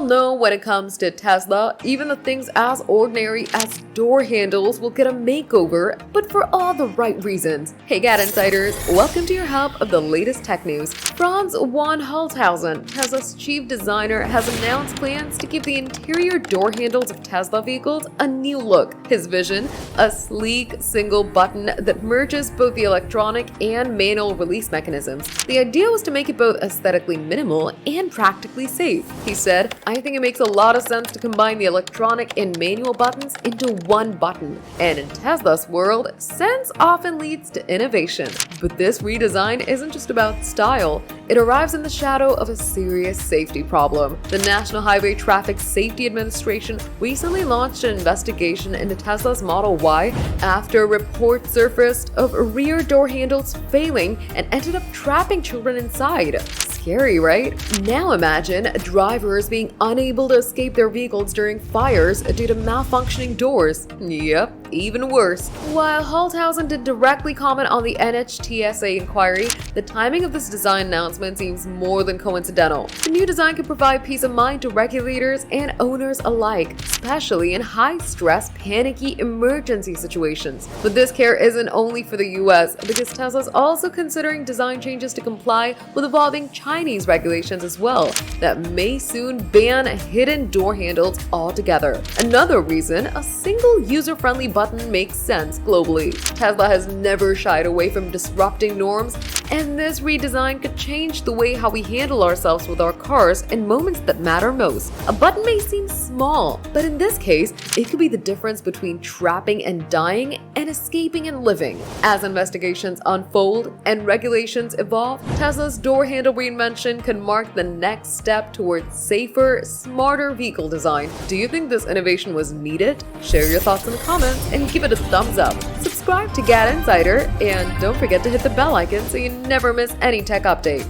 know when it comes to Tesla, even the things as ordinary as door handles will get a makeover, but for all the right reasons. Hey GadInsiders, welcome to your hub of the latest tech news. Franz von Holzhausen, Tesla's chief designer, has announced plans to give the interior door handles of Tesla vehicles a new look. His vision, a sleek single button that merges both the electronic and manual release mechanisms. The idea was to make it both aesthetically minimal and practically safe. He said, "I think it makes a lot of sense to combine the electronic and manual buttons into one button. And in Tesla's world, sense often leads to innovation." But this redesign isn't just about style. It arrives in the shadow of a serious safety problem. The National Highway Traffic Safety Administration recently launched an investigation into Tesla's Model Y after reports surfaced of rear door handles failing and ended up trapping children inside. Scary, right? Now imagine drivers being unable to escape their vehicles during fires due to malfunctioning doors. Yep, even worse. While Holzhausen did directly comment on the NHTSA inquiry, the timing of this design announcement seems more than coincidental. The new design could provide peace of mind to regulators and owners alike, especially in high-stress, panicky emergency situations. But this care isn't only for the US, because Tesla's also considering design changes to comply with evolving Chinese regulations as well that may soon ban hidden door handles altogether. Another reason, a single user-friendly button makes sense globally. Tesla has never shied away from disrupting norms, and this redesign could change the way how we handle ourselves with our cars in moments that matter most. A button may seem small, but in this case, it could be the difference between trapping and dying and escaping and living. As investigations unfold and regulations evolve, Tesla's door handle reinvention could mark the next step towards safer, smarter vehicle design. Do you think this innovation was needed? Share your thoughts in the comments and give it a thumbs up. Subscribe to GadInsider and don't forget to hit the bell icon so you never miss any tech update.